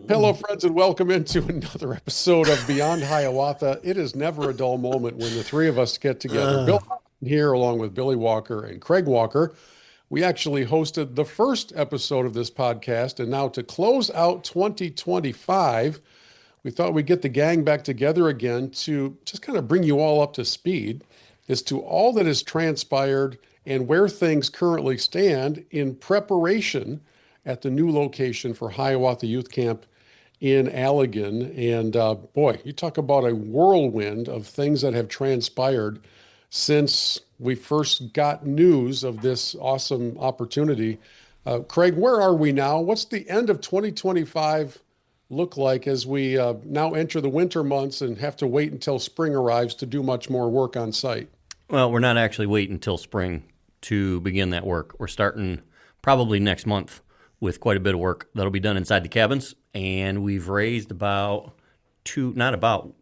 Hello, friends, and welcome into another episode of Beyond Hiawatha. It is never a dull moment when the three of us get together. Bill here, along with Billy Walker and Craig Walker. We actually hosted the first episode of this podcast, and now to close out 2025, we thought we'd get the gang back together again to just kind of bring you all up to speed as to all that has transpired and where things currently stand in preparation at the new location for Hiawatha Youth Camp in Allegan. And boy, you talk about a whirlwind of things that have transpired since we first got news of this awesome opportunity. Craig, where are we now? What's the end of 2025 look like as we now enter the winter months and have to wait until spring arrives to do much more work on site? Well, we're not actually waiting until spring to begin that work. We're starting probably next month with quite a bit of work that'll be done inside the cabins. And we've raised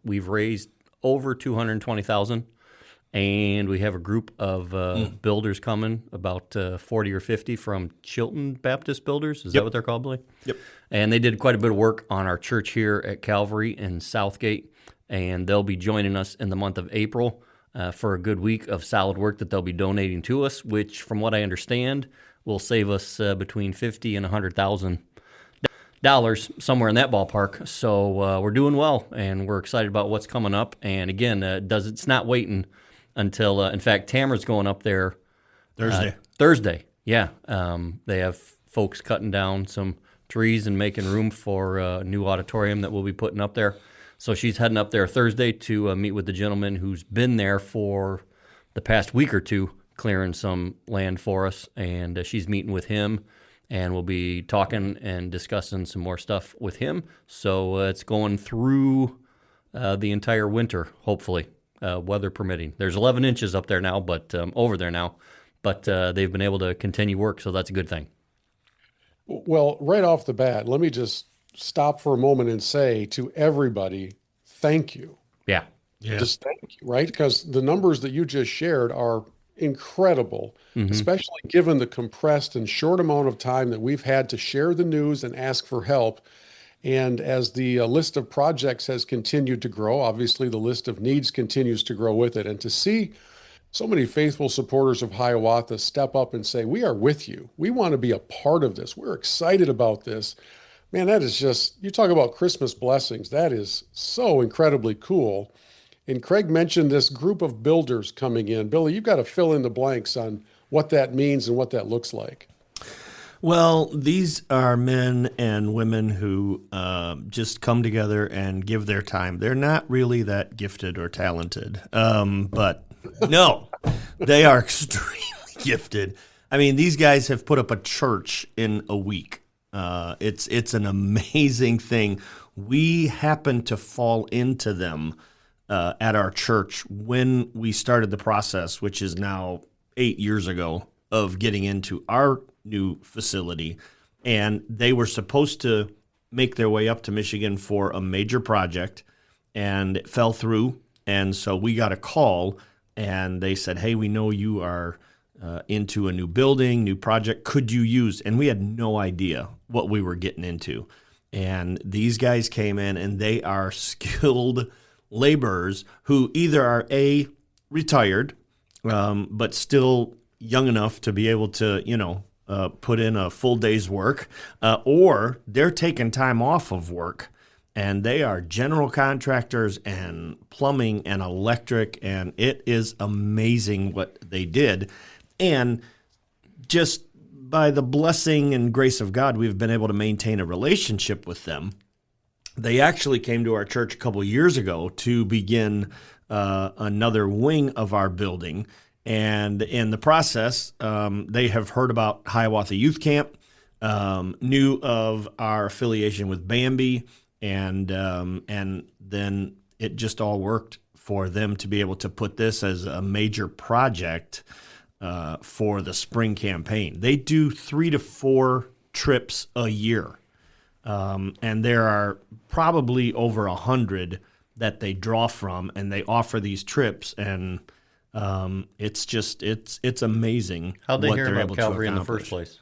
we've raised over 220,000. And we have a group of builders coming, about 40 or 50 from Chilton Baptist Builders. Is that what they're called, Billy? Yep. And they did quite a bit of work on our church here at Calvary in Southgate. And they'll be joining us in the month of April for a good week of solid work that they'll be donating to us, which, from what I understand, will save us between $50,000 and $100,000, somewhere in that ballpark. So we're doing well, and we're excited about what's coming up. And again, it's not waiting until, in fact, Tamara's going up there Thursday. Yeah, they have folks cutting down some trees and making room for a new auditorium that we'll be putting up there. So she's heading up there Thursday to meet with the gentleman who's been there for the past week or two, clearing some land for us, and she's meeting with him, and we'll be talking and discussing some more stuff with him. So it's going through the entire winter, hopefully, weather permitting. There's 11 inches up there now, but over there now, but they've been able to continue work, so that's a good thing. Well, right off the bat, let me just stop for a moment and say to everybody, thank you. Yeah. Just thank you, right? Because the numbers that you just shared are incredible, especially given the compressed and short amount of time that we've had to share the news and ask for help. And as the list of projects has continued to grow, obviously the list of needs continues to grow with it. And to see so many faithful supporters of Hiawatha step up and say, we are with you. We want to be a part of this. We're excited about this. Man, that is just, you talk about Christmas blessings. That is so incredibly cool. And Craig mentioned this group of builders coming in. Billy, you've got to fill in the blanks on what that means and what that looks like. Well, these are men and women who just come together and give their time. They're not really that gifted or talented, but no, they are extremely gifted. I mean, these guys have put up a church in a week. It's an amazing thing. We happen to fall into them at our church when we started the process, which is now 8 years ago, of getting into our new facility. And they were supposed to make their way up to Michigan for a major project, and it fell through. And so we got a call, and they said, hey, we know you are into a new building, new project. Could you use? And we had no idea what we were getting into. And these guys came in, and they are skilled laborers who either are retired, but still young enough to be able to, put in a full day's work, or they're taking time off of work, and they are general contractors and plumbing and electric, and it is amazing what they did. And just by the blessing and grace of God, we've been able to maintain a relationship with them. They actually came to our church a couple years ago to begin another wing of our building. And in the process, they have heard about Hiawatha Youth Camp, knew of our affiliation with Bambi, and then it just all worked for them to be able to put this as a major project for the spring campaign. They do 3 to 4 trips a year. And there are probably over 100 that they draw from, and they offer these trips, and it's amazing. How'd they what hear they're about able Calvary to in the accomplish. first place?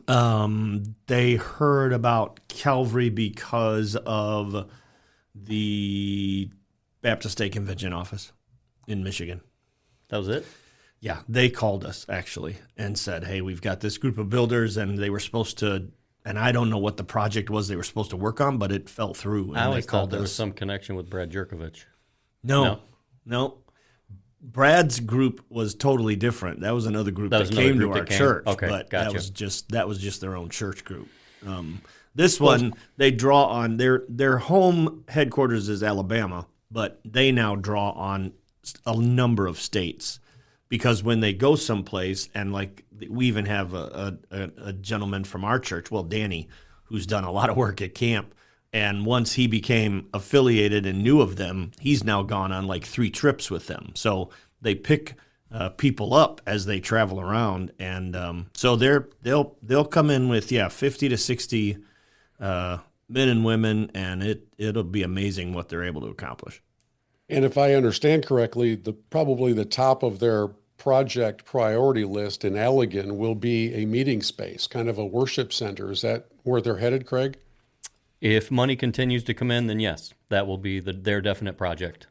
They heard about Calvary because of the Baptist State Convention office in Michigan. That was it? Yeah, they called us actually and said, hey, we've got this group of builders, and they were supposed to, and I don't know what the project was they were supposed to work on, but it fell through. And I always they thought called there was us. some connection with Brad Jerkovich. No. Brad's group was totally different. That was another group that came to our church. Okay, but gotcha. that was just their own church group. This one, they draw on their home headquarters is Alabama, but they now draw on a number of states, because when they go someplace, and like we even have a gentleman from our church, well, Danny, who's done a lot of work at camp. And once he became affiliated and knew of them, he's now gone on like 3 trips with them. So they pick people up as they travel around, and so they'll come in with 50 to 60 men and women, and it'll be amazing what they're able to accomplish. And if I understand correctly, probably the top of their project priority list in Allegan will be a meeting space, kind of a worship center. Is that where they're headed, Craig? If money continues to come in, then yes, that will be their definite project.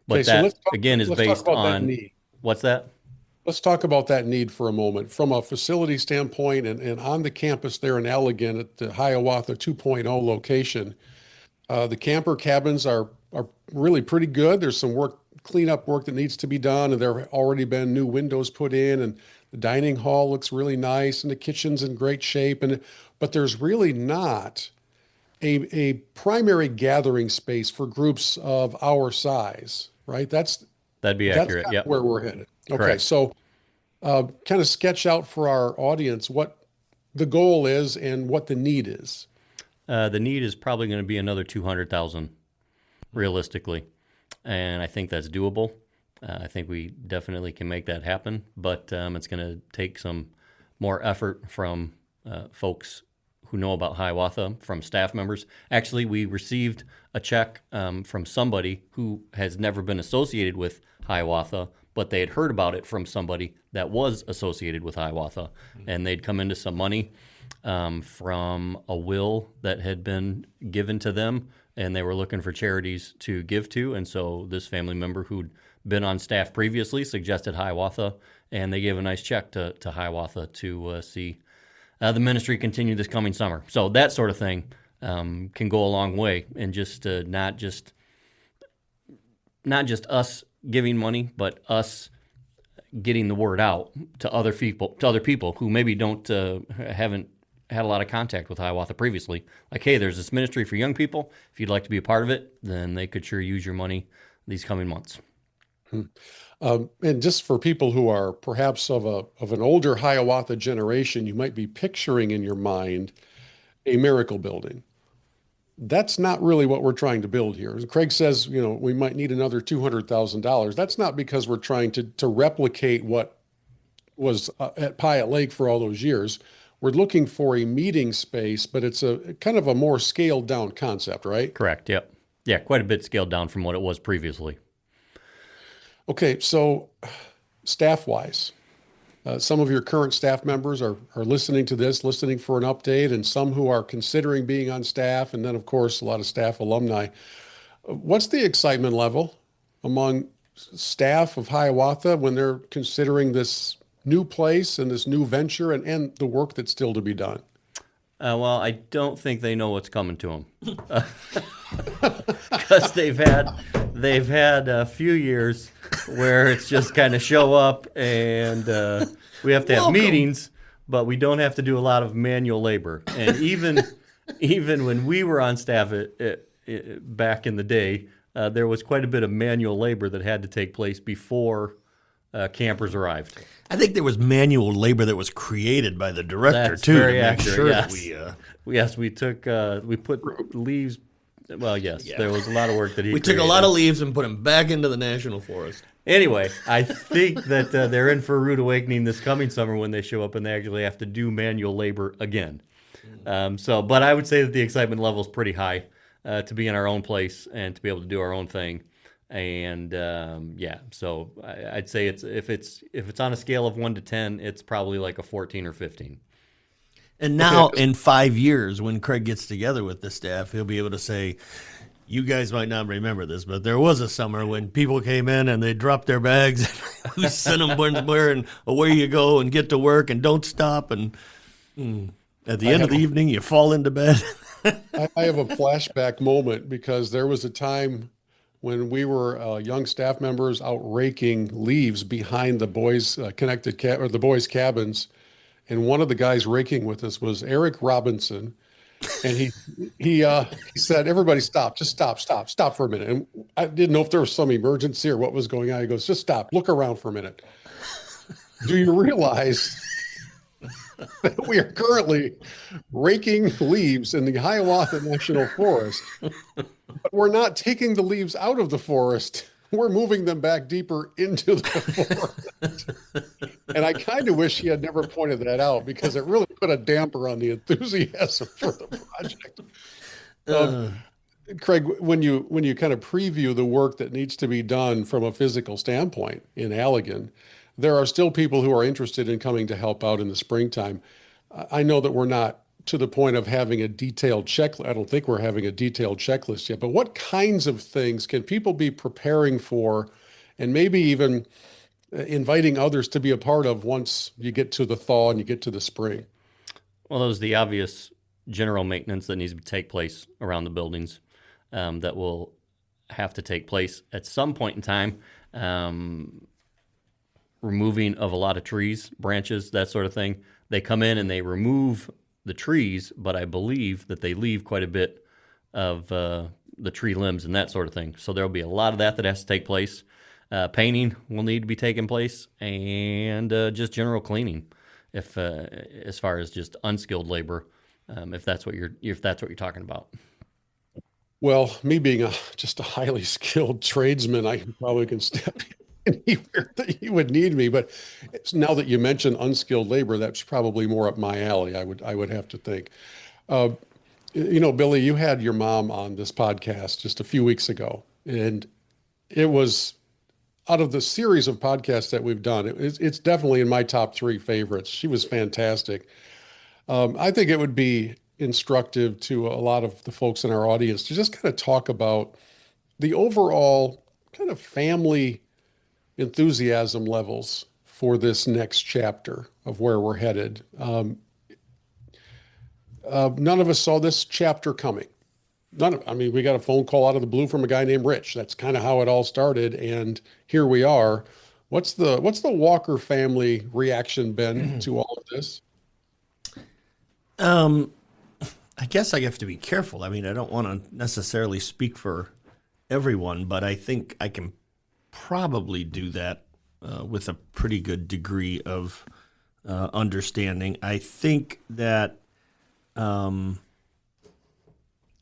But Okay, so that, again, is based on... need. What's that? Let's talk about that need for a moment. From a facility standpoint, and on the campus there in Allegan at the Hiawatha 2.0 location, the camper cabins are really pretty good. There's some cleanup work that needs to be done, and there have already been new windows put in, and the dining hall looks really nice, and the kitchen's in great shape. But there's really not a primary gathering space for groups of our size, right? That'd be accurate. That's Yep. where we're headed. Okay, Correct. so kind of sketch out for our audience what the goal is and what the need is. The need is probably going to be another 200,000, realistically, and I think that's doable. I think we definitely can make that happen, but it's going to take some more effort from folks who know about Hiawatha, from staff members. Actually, we received a check from somebody who has never been associated with Hiawatha, but they had heard about it from somebody that was associated with Hiawatha, and they'd come into some money from a will that had been given to them, and they were looking for charities to give to, and so this family member who'd been on staff previously suggested Hiawatha, and they gave a nice check to Hiawatha to see the ministry continue this coming summer. So that sort of thing can go a long way, and just not just us giving money, but us getting the word out to other people who maybe haven't had a lot of contact with Hiawatha previously. Like, hey, there's this ministry for young people. If you'd like to be a part of it, then they could sure use your money these coming months. And just for people who are perhaps of an older Hiawatha generation, you might be picturing in your mind a miracle building. That's not really what we're trying to build here. Craig says, we might need another $200,000. That's not because we're trying to replicate what was at Piatt Lake for all those years. We're looking for a meeting space, but it's a kind of a more scaled down concept, right? Correct. Yep. Yeah, quite a bit scaled down from what it was previously. Okay, so staff-wise, some of your current staff members are listening to this, listening for an update, and some who are considering being on staff, and then, of course, a lot of staff alumni. What's the excitement level among staff of Hiawatha when they're considering this new place and this new venture and the work that's still to be done? Well, I don't think they know what's coming to them, because they've had a few years where it's just kind of show up and we have to have meetings, but we don't have to do a lot of manual labor. And even when we were on staff back in the day, there was quite a bit of manual labor that had to take place before campers arrived. I think there was manual labor that was created by the director That's too. very to make accurate, sure yes. We took we put leaves. Well, yes, there was a lot of work that he. We took a lot of leaves and put them back into the national forest. Anyway, I think that they're in for a rude awakening this coming summer when they show up and they actually have to do manual labor again. But I would say that the excitement level is pretty high to be in our own place and to be able to do our own thing. And so I'd say if it's on a scale of 1 to 10, it's probably like a 14 or 15. And now in 5 years, when Craig gets together with the staff, he'll be able to say, you guys might not remember this, but there was a summer when people came in and they dropped their bags. Who sent them where and away you go and get to work and don't stop. And at the end of the evening, you fall into bed. I have a flashback moment because there was a time when we were young staff members out raking leaves behind the boys' the boys' cabins, and one of the guys raking with us was Eric Robinson, and he said, "Everybody stop, just stop for a minute." And I didn't know if there was some emergency or what was going on. He goes, "Just stop, look around for a minute. Do you realize that we are currently raking leaves in the Hiawatha National Forest, but we're not taking the leaves out of the forest. We're moving them back deeper into the forest." And I kind of wish he had never pointed that out because it really put a damper on the enthusiasm for the project. Craig, when you kind of preview the work that needs to be done from a physical standpoint in Allegan, there are still people who are interested in coming to help out in the springtime. I know that we're not to the point of having a detailed checklist. I don't think we're having a detailed checklist yet, but what kinds of things can people be preparing for and maybe even inviting others to be a part of once you get to the thaw and you get to the spring? Well, those are the obvious general maintenance that needs to take place around the buildings that will have to take place at some point in time. Removing of a lot of trees, branches, that sort of thing. They come in and they remove the trees, but I believe that they leave quite a bit of the tree limbs and that sort of thing. So there'll be a lot of that has to take place. Painting will need to be taking place, and just general cleaning, if as far as just unskilled labor, if that's what you're talking about. Well, me being just a highly skilled tradesman, I probably can step anywhere that you would need me. But now that you mention unskilled labor, that's probably more up my alley. I would have to think. Billy, you had your mom on this podcast just a few weeks ago, and it was out of the series of podcasts that we've done, it's definitely in my top 3 favorites. She was fantastic. I think it would be instructive to a lot of the folks in our audience to just kind of talk about the overall kind of family enthusiasm levels for this next chapter of where we're headed. None of us saw this chapter coming. We got a phone call out of the blue from a guy named Rich. That's kind of how it all started, and here we are. What's the Walker family reaction been to all of this? I guess I have to be careful. I don't want to necessarily speak for everyone, but I think I can probably do that with a pretty good degree of understanding. I think that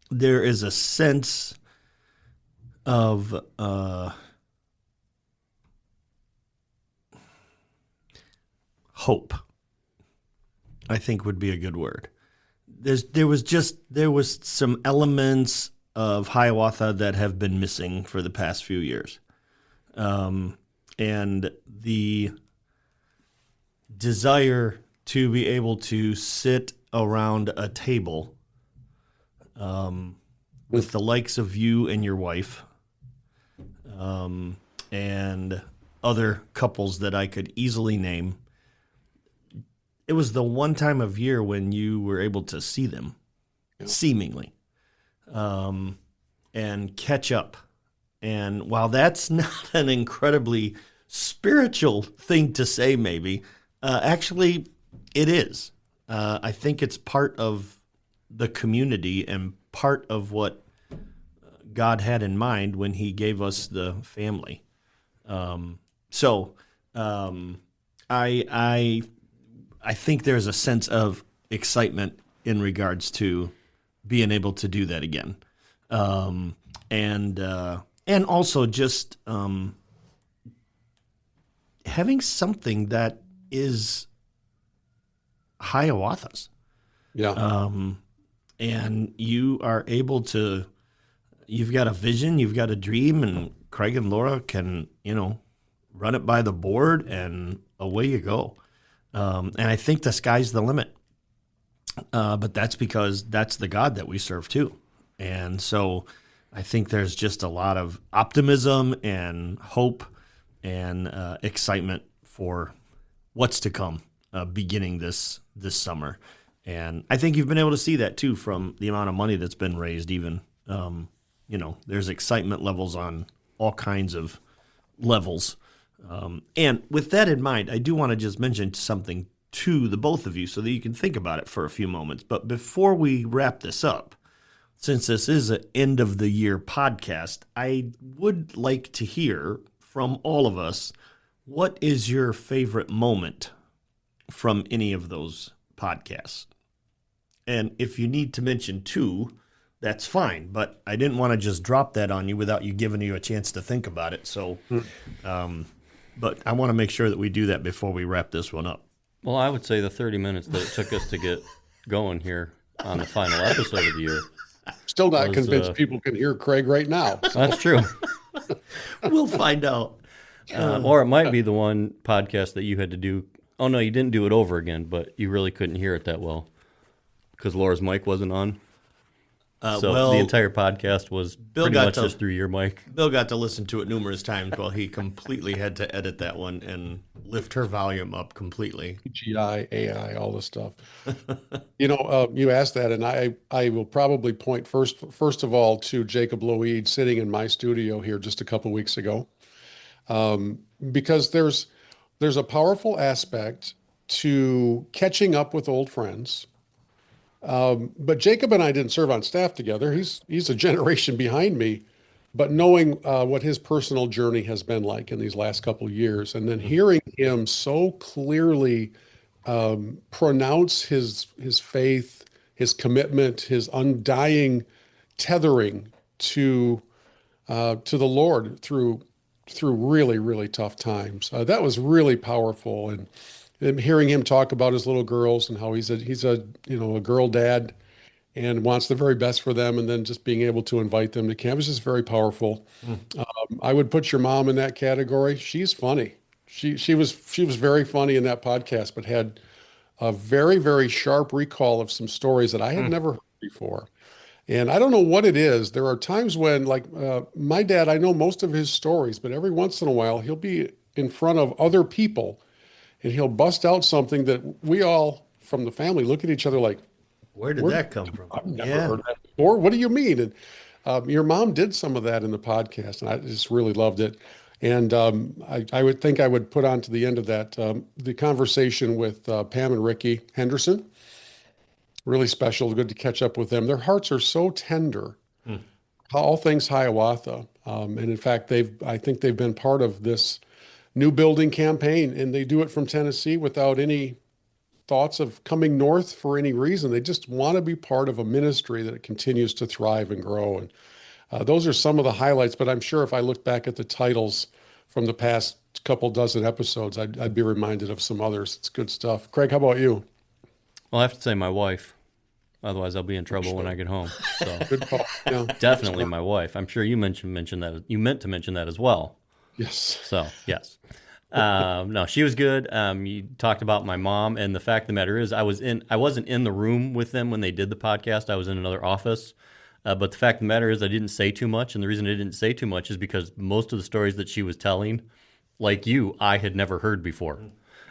there is a sense of hope, I think would be a good word. There was some elements of Hiawatha that have been missing for the past few years. And the desire to be able to sit around a table with the likes of you and your wife, and other couples that I could easily name. It was the one time of year when you were able to see them, seemingly, and catch up. And while that's not an incredibly spiritual thing to say, maybe, actually it is. I think it's part of the community and part of what God had in mind when he gave us the family. I think there's a sense of excitement in regards to being able to do that again. And also just having something that is Hiawatha's. Yeah. And you are able to, you've got a vision, you've got a dream, and Craig and Laura can, run it by the board, and away you go. And I think the sky's the limit. But that's because that's the God that we serve too. And so I think there's just a lot of optimism and hope and excitement for what's to come beginning this summer. And I think you've been able to see that too from the amount of money that's been raised even. There's excitement levels on all kinds of levels. And with that in mind, I do want to just mention something to the both of you so that you can think about it for a few moments. But before we wrap this up, since this is an end of the year podcast, I would like to hear from all of us, what is your favorite moment from any of those podcasts? And if you need to mention two, that's fine. But I didn't want to just drop that on you without you giving you a chance to think about it. So, but I want to make sure that we do that before we wrap this one up. Well, I would say the 30 minutes that it took us to get going here on the final episode of the year. Still not convinced people can hear Craig right now. That's true. We'll find out. Or it might be the one podcast that you had to do. Oh, no, you didn't do it over again, but you really couldn't hear it that well because Laura's mic wasn't on. So the entire podcast was pretty much just through your mic. Bill got to listen to it numerous times while he completely had to edit that one and lift her volume up completely. CGI, AI, all this stuff. You asked that, and I will probably point first of all to Jacob Loeid sitting in my studio here just a couple weeks ago, because there's a powerful aspect to catching up with old friends. But Jacob and I didn't serve on staff together. He's a generation behind me, but knowing what his personal journey has been like in these last couple of years, and then hearing him so clearly pronounce his faith, his commitment, his undying tethering to the Lord through really, really tough times. That was really powerful. And hearing him talk about his little girls and how he's a girl dad and wants the very best for them, and then just being able to invite them to camp is just very powerful. I would put your mom in that category. She's funny. She was very funny in that podcast, but had a very, very sharp recall of some stories that I had never heard before. And I don't know what it is. There are times when, like my dad, I know most of his stories, but every once in a while he'll be in front of other people and he'll bust out something that we all from the family look at each other like, where did that come from? I've never heard that before. What do you mean? And your mom did some of that in the podcast, and I just really loved it. And I would think I would put on to the end of that the conversation with Pam and Ricky Henderson. Really special. Good to catch up with them. Their hearts are so tender. All things Hiawatha. And in fact, I think they've been part of this new building campaign, and they do it from Tennessee without any thoughts of coming north for any reason. They just want to be part of a ministry that continues to thrive and grow. And those are some of the highlights, but I'm sure if I look back at the titles from the past couple dozen episodes, I'd be reminded of some others. It's good stuff. Craig, how about you? Well, I have to say my wife. Otherwise, I'll be in trouble when I get home. So Good call. Yeah. definitely my wife. I'm sure you mentioned that. You meant to mention that as well. Yes. So, yes. No, she was good. You talked about my mom, and the fact of the matter is I wasn't in the room with them when they did the podcast. I was in another office. But the fact of the matter is I didn't say too much, and the reason I didn't say too much is because most of the stories that she was telling, like you, I had never heard before.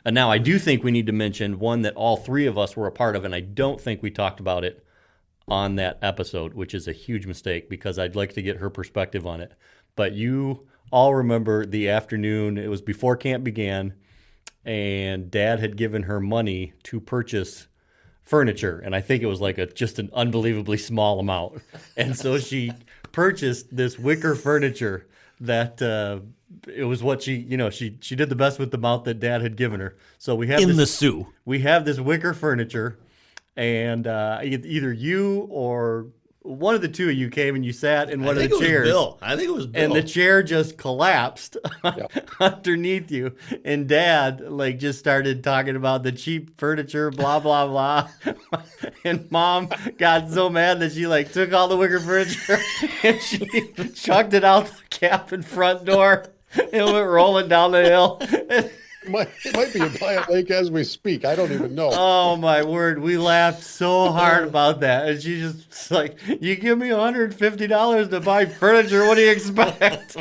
And now I do think we need to mention one that all three of us were a part of, and I don't think we talked about it on that episode, which is a huge mistake because I'd like to get her perspective on it. But you all remember the afternoon, it was before camp began, and Dad had given her money to purchase furniture, and I think it was like just an unbelievably small amount. And so she purchased this wicker furniture that it was what she did the best with the amount that Dad had given her. So we have we have this wicker furniture, and either you or one of the two of you came and you sat in one of the chairs. I think it was Bill. And the chair just collapsed underneath you. And Dad just started talking about the cheap furniture, blah, blah, blah. And Mom got so mad that she took all the wicker furniture and she chucked it out the cabin front door. It went rolling down the hill. It might be in Plant Lake as we speak. I don't even know. Oh my word, we laughed so hard about that. And she just like, you give me $150 to buy furniture, what do you expect?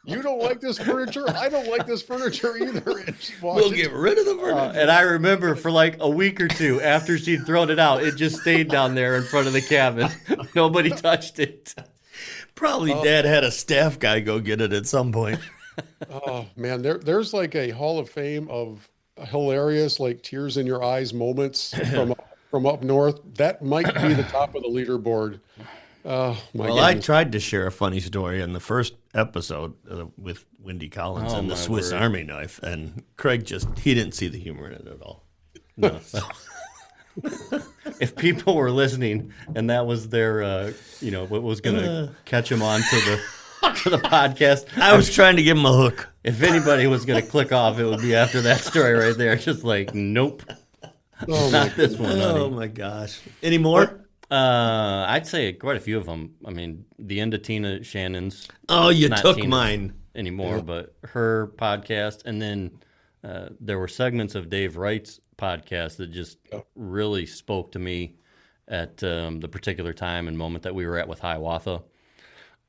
You don't like this furniture? I don't like this furniture either. And she walked We'll into- get rid of the furniture. And I remember for like a week or two after she'd thrown it out, it just stayed down there in front of the cabin. Nobody touched it. Probably Dad had a staff guy go get it at some point. Oh man, there's like a Hall of Fame of hilarious, like tears in your eyes moments from up north. That might be the top of the leaderboard. Oh my Well, I goodness. tried to share a funny story in the first episode with Wendy Collins Oh, and the my Swiss word. Army knife, and Craig he didn't see the humor in it at all. No. If people were listening and that was their, what was going to catch them on to the podcast, I was trying to give him a hook. if anybody was going to click off, it would be after that story right there. Just like, nope, Oh my not this one, Oh honey. my gosh! Any more? I'd say quite a few of them. I mean, the end of Tina Shannon's Oh, you not took Tina's mine. anymore, but her podcast, and then there were segments of Dave Wright's podcast that just really spoke to me at the particular time and moment that we were at with Hiawatha.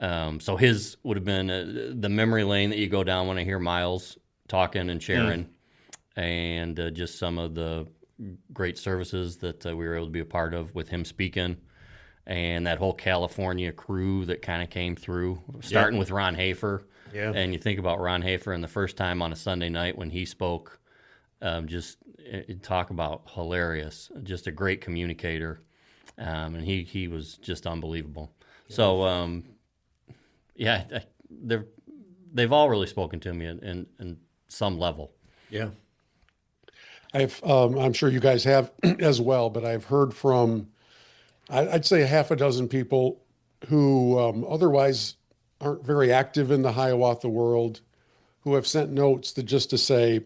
So his would have been the memory lane that you go down when I hear Miles talking and sharing, and just some of the great services that we were able to be a part of with him speaking, and that whole California crew that kind of came through, starting with Ron Hafer. Yeah. And you think about Ron Hafer and the first time on a Sunday night when he spoke, talk about hilarious, just a great communicator. And he was just unbelievable. Yeah. So, they've all really spoken to me in some level. Yeah. I'm sure you guys have as well, but I've heard from, I'd say a half a dozen people who otherwise aren't very active in the Hiawatha world, who have sent notes to say,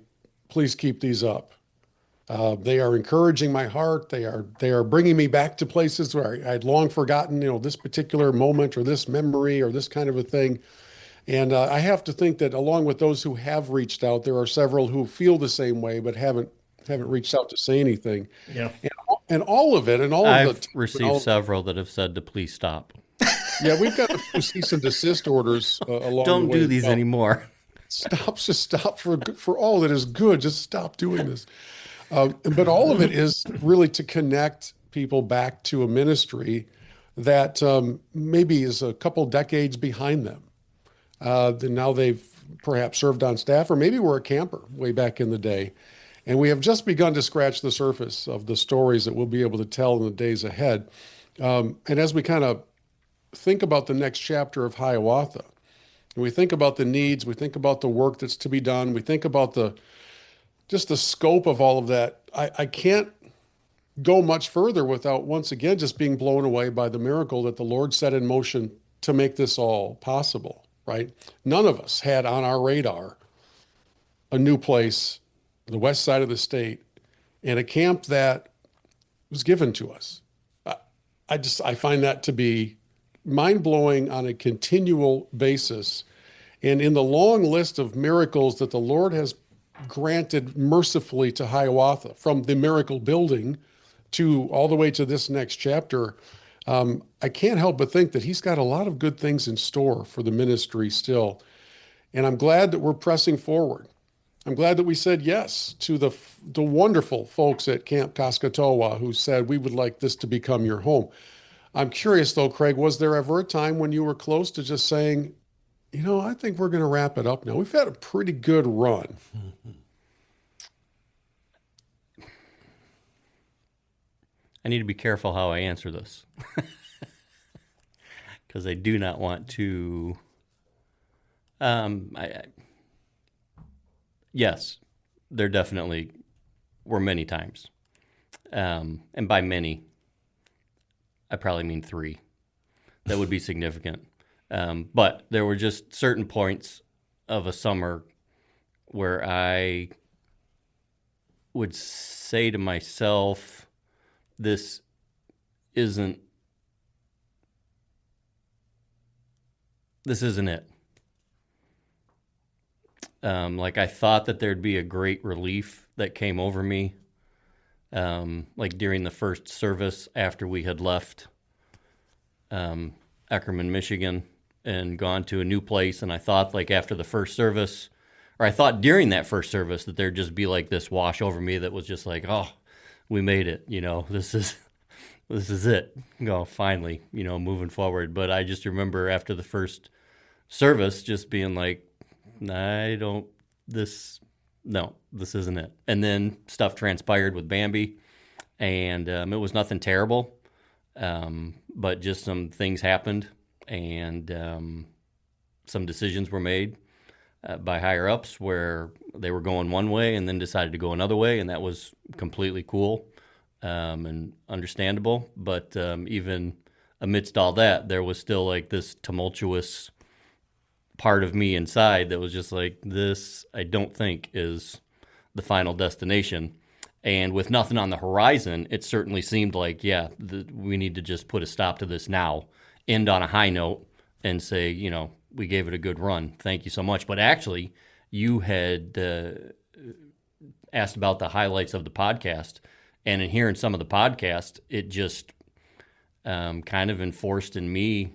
please keep these up. They are encouraging my heart. They are bringing me back to places where I'd long forgotten, this particular moment or this memory or this kind of a thing. And I have to think that along with those who have reached out, there are several who feel the same way but haven't reached out to say anything. Yeah. And all of it, and all I've of the received several that have said to please stop. yeah, we've got a few cease and desist orders along Don't the way. do these anymore. Just stop for all that is good. Just stop doing this. But all of it is really to connect people back to a ministry that maybe is a couple decades behind them. Now they've perhaps served on staff, or maybe were a camper way back in the day. And we have just begun to scratch the surface of the stories that we'll be able to tell in the days ahead. And as we kind of think about the next chapter of Hiawatha, and we think about the needs, we think about the work that's to be done, we think about just the scope of all of that, I can't go much further without once again just being blown away by the miracle that the Lord set in motion to make this all possible, right? None of us had on our radar a new place, the west side of the state, and a camp that was given to us. I find that to be mind-blowing on a continual basis. And in the long list of miracles that the Lord has granted mercifully to Hiawatha, from the miracle building to all the way to this next chapter, I can't help but think that he's got a lot of good things in store for the ministry still. And I'm glad that we're pressing forward. I'm glad that we said yes to the wonderful folks at Camp Kaskatoa who said, we would like this to become your home. I'm curious though, Craig, was there ever a time when you were close to just saying, I think we're going to wrap it up now? We've had a pretty good run. I need to be careful how I answer this because I do not want to. Yes, there definitely were many times, and by many, I probably mean 3. That would be significant. But there were just certain points of a summer where I would say to myself, this isn't it. Like I thought that there'd be a great relief that came over me, like during the first service after we had left Eckerman, Michigan, and gone to a new place. And I thought like after the first service, or I thought during that first service that there'd just be like this wash over me that was just like, oh, we made it. This is it. Finally, moving forward. But I just remember after the first service just being like, this isn't it. And then stuff transpired with Bambi, and it was nothing terrible, but just some things happened, and some decisions were made by higher ups where they were going one way and then decided to go another way, and that was completely cool and understandable. But even amidst all that, there was still like this tumultuous part of me inside that was just like, this I don't think is the final destination. And with nothing on the horizon, it certainly seemed like, we need to just put a stop to this now, end on a high note, and say, we gave it a good run. Thank you so much. But actually, you had asked about the highlights of the podcast, and in hearing some of the podcast, it just kind of enforced in me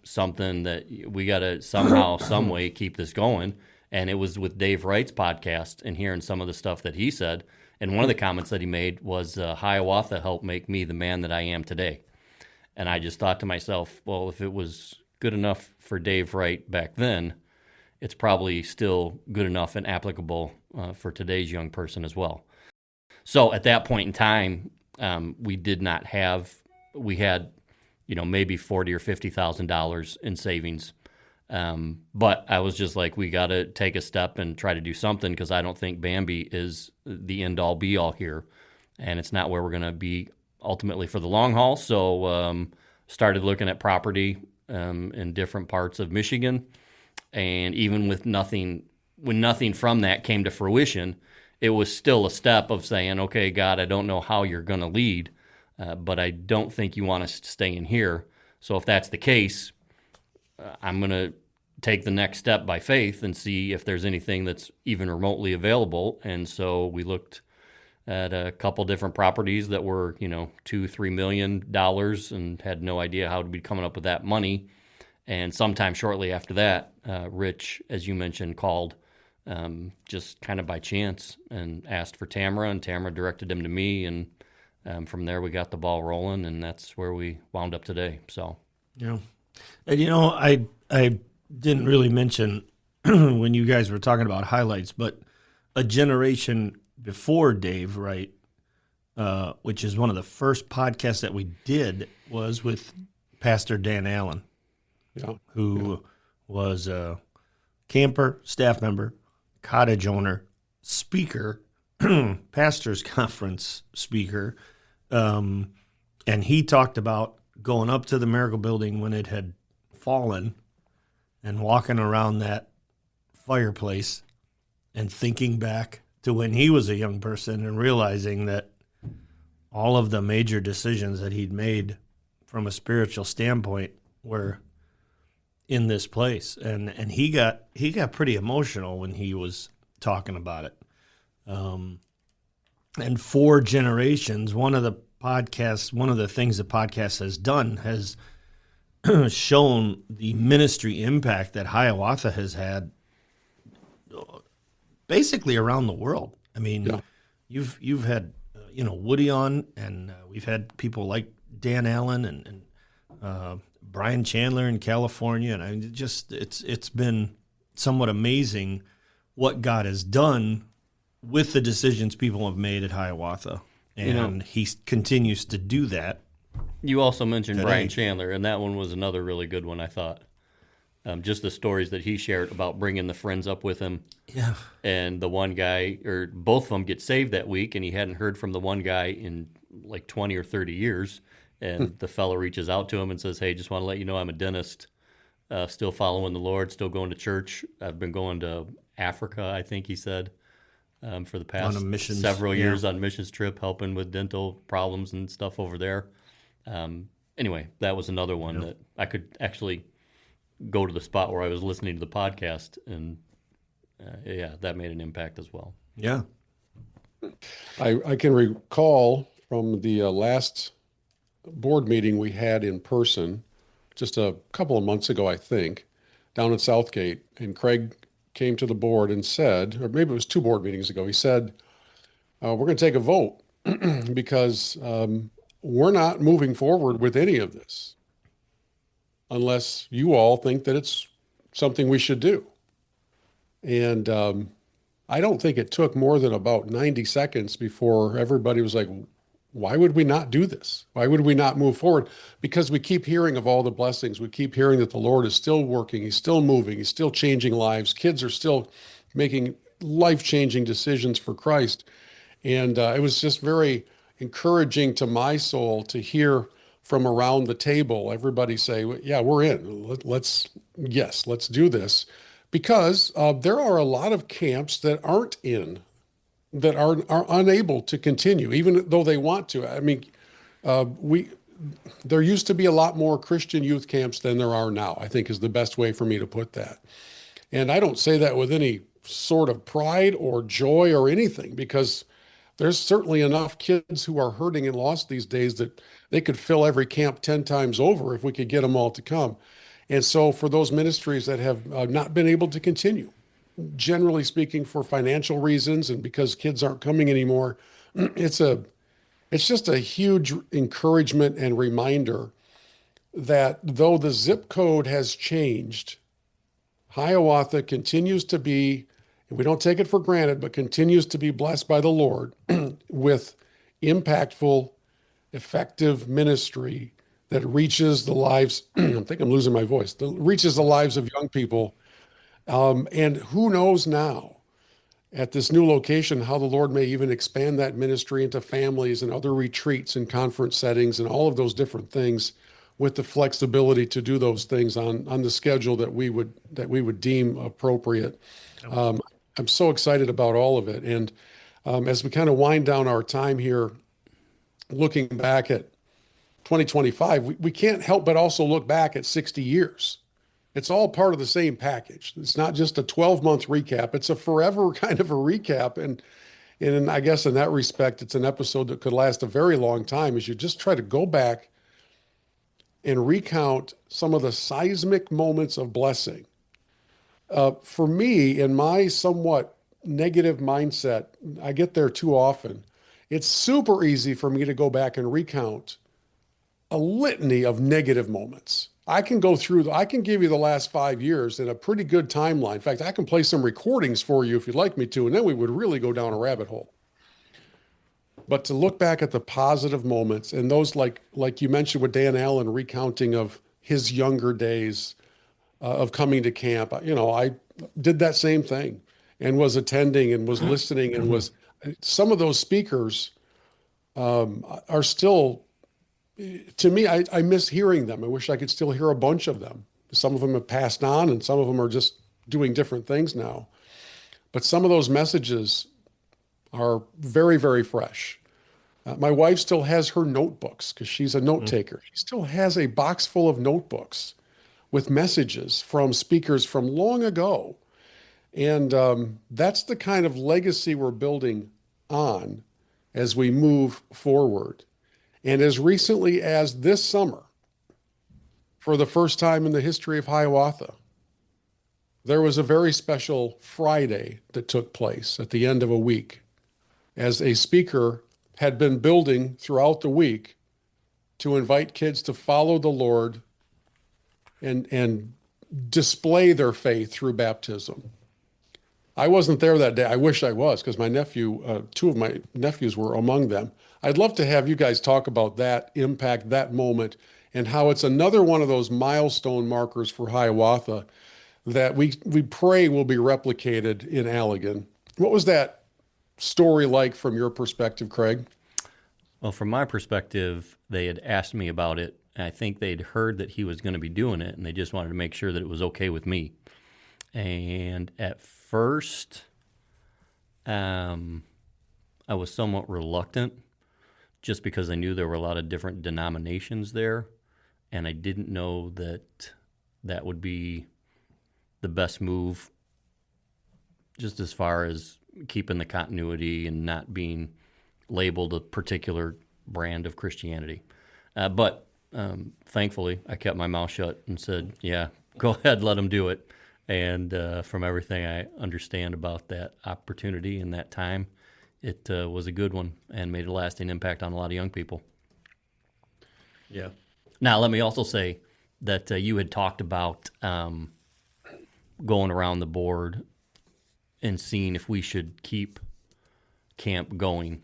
something that we got to somehow, some way keep this going. And it was with Dave Wright's podcast and hearing some of the stuff that he said. And one of the comments that he made was, Hiawatha helped make me the man that I am today. And I just thought to myself, well, if it was good enough for Dave Wright back then, it's probably still good enough and applicable for today's young person as well. So at that point in time, we had maybe $40,000 or $50,000 in savings. But I was just like, we got to take a step and try to do something, because I don't think Bambi is the end all be all here. And it's not where we're going to be ultimately for the long haul. So started looking at property in different parts of Michigan. And even with nothing, when nothing from that came to fruition, it was still a step of saying, okay, God, I don't know how you're going to lead, but I don't think you want us to stay in here. So if that's the case, I'm going to take the next step by faith and see if there's anything that's even remotely available. And so we looked at a couple different properties that were, $2-3 million, and had no idea how to be coming up with that money. And sometime shortly after that, Rich, as you mentioned, called just kind of by chance and asked for Tamara, and Tamara directed him to me. And from there, we got the ball rolling, and that's where we wound up today. So, yeah. And, I didn't really mention when you guys were talking about highlights, but a generation before Dave Wright, which is one of the first podcasts that we did, was with Pastor Dan Allen, who was a camper, staff member, cottage owner, speaker, pastor's conference speaker, and he talked about going up to the Miracle Building when it had fallen and walking around that fireplace and thinking back to when he was a young person and realizing that all of the major decisions that he'd made from a spiritual standpoint were in this place. And he got pretty emotional when he was talking about it. And 4 generations, one of the things the podcast has done has shown the ministry impact that Hiawatha has had basically around the world. I mean, you've had Woody on, and we've had people like Dan Allen and Brian Chandler in California, and I mean, it's been somewhat amazing what God has done with the decisions people have made at Hiawatha, and he continues to do that. You also mentioned today. Brian Chandler, and that one was another really good one, I thought. Just the stories that he shared about bringing the friends up with him. Yeah. And the one guy, or both of them, get saved that week, and he hadn't heard from the one guy in like 20 or 30 years. And the fellow reaches out to him and says, hey, just want to let you know I'm a dentist, still following the Lord, still going to church. I've been going to Africa, I think he said, for the past several years on missions trip, helping with dental problems and stuff over there. Anyway, that was another one that I could actually go to the spot where I was listening to the podcast and yeah, that made an impact as well. Yeah. I can recall from the last board meeting we had in person just a couple of months ago, I think, down at Southgate, and Craig came to the board and said, or maybe it was 2 board meetings ago, he said, we're going to take a vote because we're not moving forward with any of this unless you all think that it's something we should do. And I don't think it took more than about 90 seconds before everybody was like, why would we not do this? Why would we not move forward? Because we keep hearing of all the blessings. We keep hearing that the Lord is still working. He's still moving. He's still changing lives. Kids are still making life-changing decisions for Christ. And it was just very encouraging to my soul to hear from around the table, everybody say, yeah, we're in. Let's do this. Because there are a lot of camps that aren't in, that are unable to continue, even though they want to. I mean, there used to be a lot more Christian youth camps than there are now, I think is the best way for me to put that. And I don't say that with any sort of pride or joy or anything, because there's certainly enough kids who are hurting and lost these days that they could fill every camp 10 times over if we could get them all to come. And so for those ministries that have not been able to continue, generally speaking, for financial reasons and because kids aren't coming anymore, it's just a huge encouragement and reminder that though the zip code has changed, Hiawatha continues to be, and we don't take it for granted, but continues to be blessed by the Lord with impactful, effective ministry that reaches the lives, I think I'm losing my voice, that reaches the lives of young people. And who knows now at this new location how the Lord may even expand that ministry into families and other retreats and conference settings and all of those different things, with the flexibility to do those things on the schedule that we would deem appropriate. I'm so excited about all of it. And as we kind of wind down our time here, looking back at 2025, we can't help but also look back at 60 years. It's all part of the same package. It's not just a 12-month recap. It's a forever kind of a recap. And I guess in that respect, it's an episode that could last a very long time as you just try to go back and recount some of the seismic moments of blessing. For me, in my somewhat negative mindset, I get there too often. It's super easy for me to go back and recount a litany of negative moments. I can give you the last 5 years in a pretty good timeline. In fact, I can play some recordings for you if you'd like me to, and then we would really go down a rabbit hole. But to look back at the positive moments, and those like you mentioned with Dan Allen recounting of his younger days of coming to camp, I did that same thing and was attending and was listening and was, some of those speakers are still, to me, I miss hearing them. I wish I could still hear a bunch of them. Some of them have passed on and some of them are just doing different things now. But some of those messages are very, very fresh. My wife still has her notebooks because she's a note taker. She still has a box full of notebooks with messages from speakers from long ago. And that's the kind of legacy we're building on as we move forward. And as recently as this summer, for the first time in the history of Hiawatha, there was a very special Friday that took place at the end of a week, as a speaker had been building throughout the week to invite kids to follow the Lord and display their faith through baptism. I wasn't there that day. I wish I was, because my nephew, 2 of my nephews were among them. I'd love to have you guys talk about that impact, that moment, and how it's another one of those milestone markers for Hiawatha that we pray will be replicated in Allegan. What was that story like from your perspective, Craig? Well, from my perspective, they had asked me about it. And I think they'd heard that he was going to be doing it, and they just wanted to make sure that it was okay with me. And at first, I was somewhat reluctant, just because I knew there were a lot of different denominations there, and I didn't know that that would be the best move just as far as keeping the continuity and not being labeled a particular brand of Christianity. But thankfully, I kept my mouth shut and said, yeah, go ahead, let them do it. And from everything I understand about that opportunity and that time, it was a good one and made a lasting impact on a lot of young people. Yeah. Now, let me also say that you had talked about going around the board and seeing if we should keep camp going.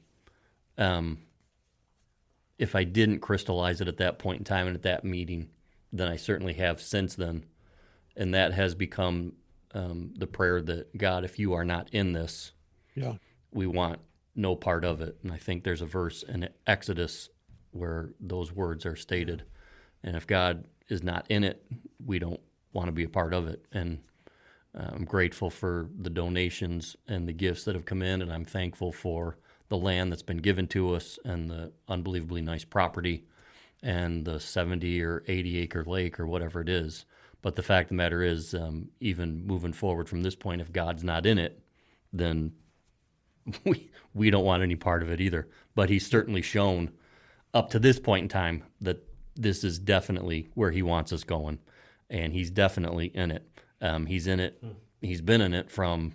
If I didn't crystallize it at that point in time and at that meeting, then I certainly have since then. And that has become the prayer that, God, if you are not in this, we want no part of it. And I think there's a verse in Exodus where those words are stated. And if God is not in it, we don't want to be a part of it. And I'm grateful for the donations and the gifts that have come in, and I'm thankful for the land that's been given to us and the unbelievably nice property and the 70 or 80 acre lake or whatever it is. But the fact of the matter is, even moving forward from this point, if God's not in it, then we don't want any part of it either. But he's certainly shown up to this point in time that this is definitely where he wants us going, and he's definitely in it. He's in it. He's been in it from,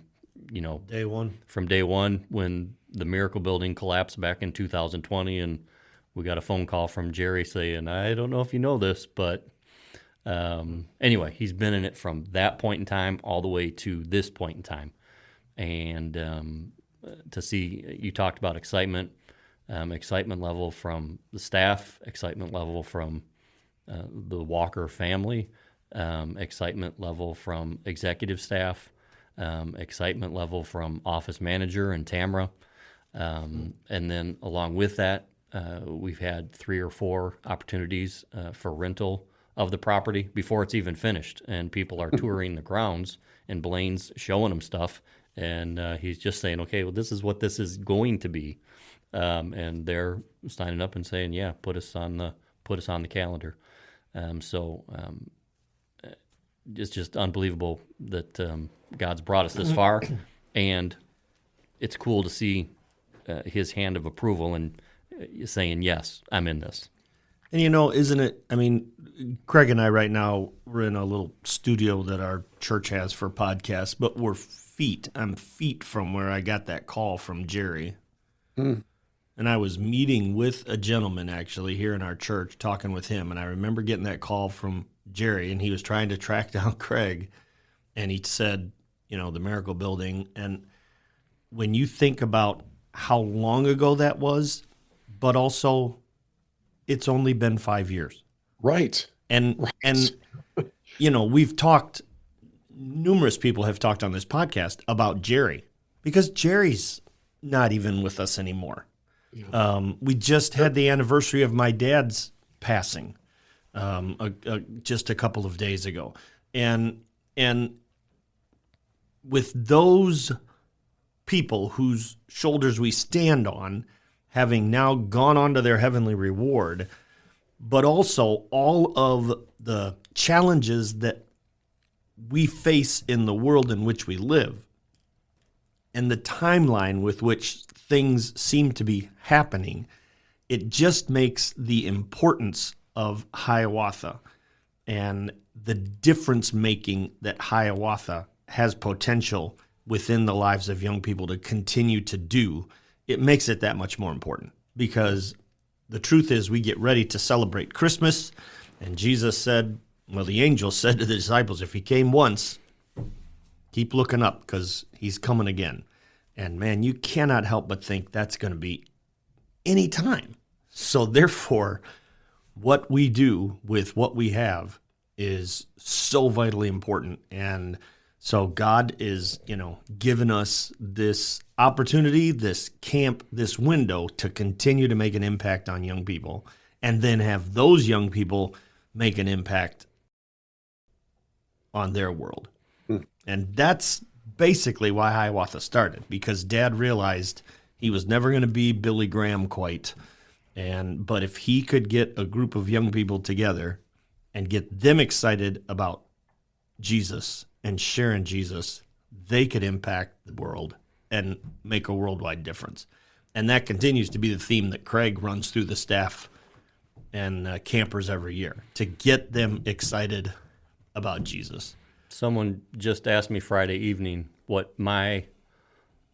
day one. From day one when the Miracle Building collapsed back in 2020, and we got a phone call from Jerry saying, I don't know if you know this, but anyway, he's been in it from that point in time all the way to this point in time. And to see, you talked about excitement level from the staff, excitement level from the Walker family, excitement level from executive staff, excitement level from office manager and Tamara. And then along with that, we've had 3 or 4 opportunities for rental of the property before it's even finished. And people are touring the grounds, and Blaine's showing them stuff. And he's just saying, okay, well, this is what this is going to be. And they're signing up and saying, yeah, put us on the calendar. It's just unbelievable that God's brought us this far, and it's cool to see his hand of approval and saying, yes, I'm in this. And isn't it, Craig and I right now, we're in a little studio that our church has for podcasts, but I'm feet from where I got that call from Jerry. And I was meeting with a gentleman actually here in our church, talking with him, and I remember getting that call from Jerry, and he was trying to track down Craig, and he said, the Miracle Building. And when you think about how long ago that was, but also it's only been 5 years. Right. And we've talked, numerous people have talked on this podcast about Jerry, because Jerry's not even with us anymore. Yeah. We just had the anniversary of my dad's passing just a couple of days ago. And with those people whose shoulders we stand on, having now gone on to their heavenly reward, but also all of the challenges that we face in the world in which we live, and the timeline with which things seem to be happening, it just makes the importance of Hiawatha and the difference making that Hiawatha has potential within the lives of young people to continue to do. It makes it that much more important, because the truth is we get ready to celebrate Christmas, and Jesus said, the angel said to the disciples, if he came once, keep looking up, because he's coming again. And man, you cannot help but think that's going to be any time. So therefore, what we do with what we have is so vitally important. And so God is, giving us this opportunity, this camp, this window to continue to make an impact on young people, and then have those young people make an impact on their world. And that's basically why Hiawatha started, because Dad realized he was never going to be Billy Graham quite. But if he could get a group of young people together and get them excited about Jesus and sharing Jesus, they could impact the world and make a worldwide difference. And that continues to be the theme that Craig runs through the staff and campers every year, to get them excited about Jesus. Someone just asked me Friday evening what my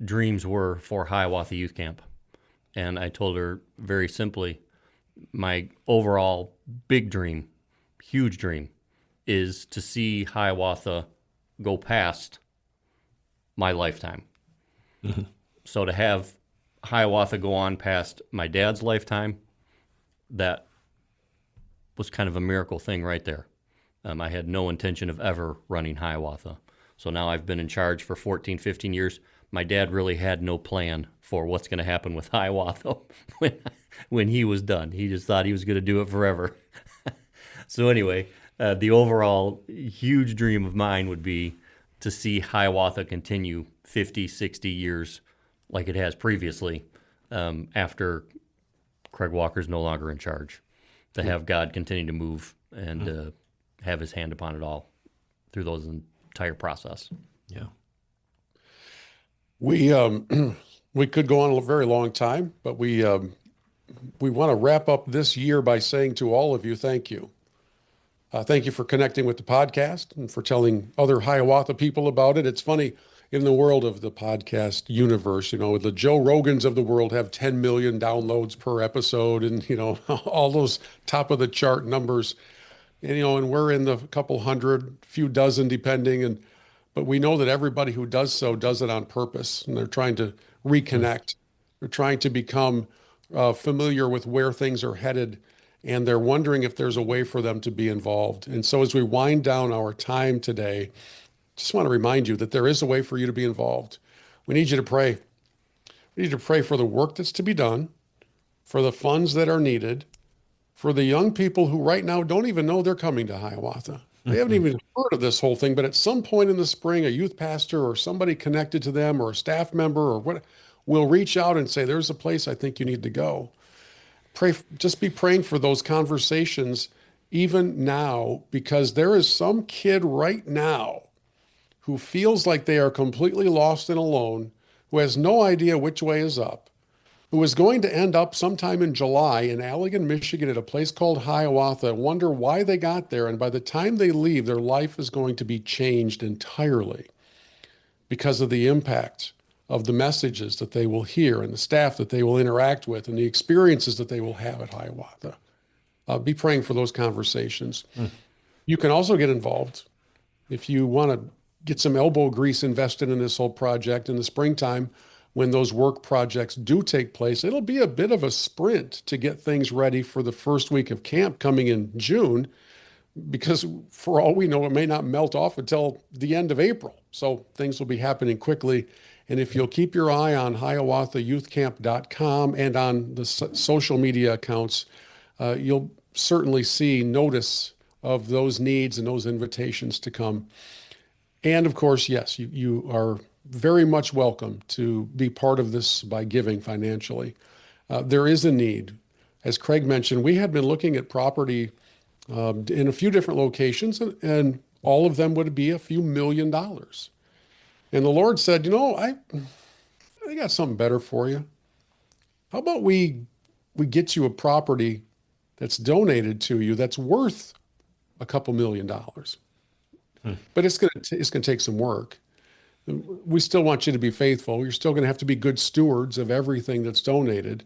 dreams were for Hiawatha Youth Camp. And I told her very simply, my overall big dream, huge dream, is to see Hiawatha go past my lifetime. Mm-hmm. So to have Hiawatha go on past my dad's lifetime, that was kind of a miracle thing right there. I had no intention of ever running Hiawatha. So now I've been in charge for 14, 15 years. My dad really had no plan for what's going to happen with Hiawatha when he was done. He just thought he was going to do it forever. So anyway, the overall huge dream of mine would be to see Hiawatha continue 50, 60 years like it has previously, after Craig Walker's no longer in charge, to have God continue to move and have his hand upon it all through those entire process. Yeah. We could go on a very long time, but we want to wrap up this year by saying to all of you, thank you. Thank you for connecting with the podcast and for telling other Hiawatha people about it. It's funny, in the world of the podcast universe, the Joe Rogans of the world have 10 million downloads per episode and, all those top of the chart numbers, and we're in the couple hundred, few dozen depending. But we know that everybody who does so does it on purpose, and they're trying to reconnect. They're trying to become familiar with where things are headed, and they're wondering if there's a way for them to be involved. And so as we wind down our time today, just want to remind you that there is a way for you to be involved. We need you to pray. We need to pray for the work that's to be done, for the funds that are needed, for the young people who right now don't even know they're coming to Hiawatha. They haven't even heard of this whole thing, but at some point in the spring, a youth pastor or somebody connected to them or a staff member or what will reach out and say, there's a place I think you need to go. Pray, just be praying for those conversations even now, because there is some kid right now who feels like they are completely lost and alone, who has no idea which way is up, who is going to end up sometime in July in Allegan, Michigan, at a place called Hiawatha, wonder why they got there. And by the time they leave, their life is going to be changed entirely because of the impact of the messages that they will hear and the staff that they will interact with and the experiences that they will have at Hiawatha. Be praying for those conversations. You can also get involved if you want to get some elbow grease invested in this whole project in the springtime. When those work projects do take place, it'll be a bit of a sprint to get things ready for the first week of camp coming in June, because for all we know, it may not melt off until the end of April. So things will be happening quickly. And if you'll keep your eye on HiawathaYouthCamp.com and on the social media accounts, you'll certainly see notice of those needs and those invitations to come. And of course, yes, you are very much welcome to be part of this by giving financially. There is a need. As Craig mentioned, we had been looking at property in a few different locations, and all of them would be a few $1 million. And the Lord said, I got something better for you. How about we get you a property that's donated to you that's worth a couple $1 million? But it's going to take some work. We still want you to be faithful. You're still going to have to be good stewards of everything that's donated.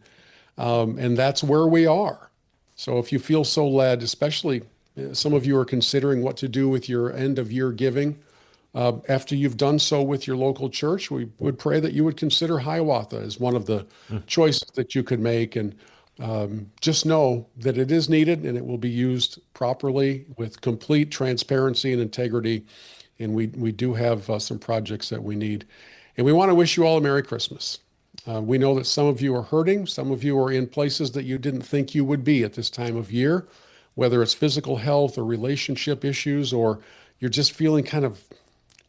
And that's where we are. So if you feel so led, especially some of you are considering what to do with your end of year giving, after you've done so with your local church, we would pray that you would consider Hiawatha as one of the choices that you could make. And just know that it is needed and it will be used properly with complete transparency and integrity. And we do have some projects that we need. And we want to wish you all a Merry Christmas. We know that some of you are hurting. Some of you are in places that you didn't think you would be at this time of year, whether it's physical health or relationship issues, or you're just feeling kind of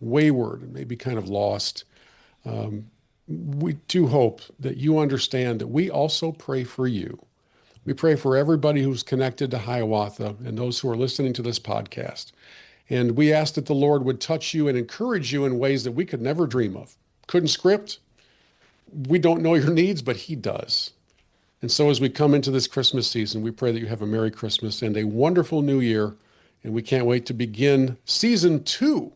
wayward and maybe kind of lost. We do hope that you understand that we also pray for you. We pray for everybody who's connected to Hiawatha and those who are listening to this podcast. And we asked that the Lord would touch you and encourage you in ways that we could never dream of. Couldn't script. We don't know your needs, but he does. And so as we come into this Christmas season, we pray that you have a Merry Christmas and a wonderful New Year. And we can't wait to begin season 2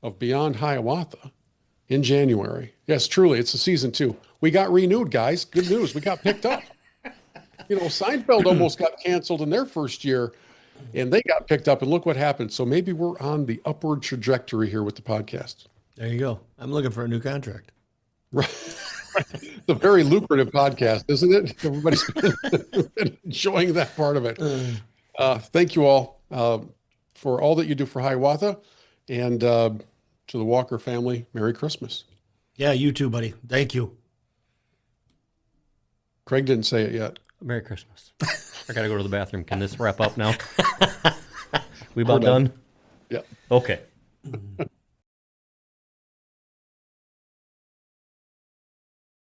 of Beyond Hiawatha in January. Yes, truly, it's a season 2. We got renewed, guys. Good news. We got picked up. Seinfeld almost got canceled in their first year, and they got picked up, and look what happened. So maybe we're on the upward trajectory here with the podcast. There you go. I'm looking for a new contract. Right. It's a very lucrative podcast, isn't it? Everybody's been enjoying that part of it. Thank you all for all that you do for Hiawatha, and to the Walker family, Merry Christmas. Yeah, you too, buddy. Thank you. Craig didn't say it yet. Merry Christmas. I got to go to the bathroom. Can this wrap up now? We about done? Yeah. Okay.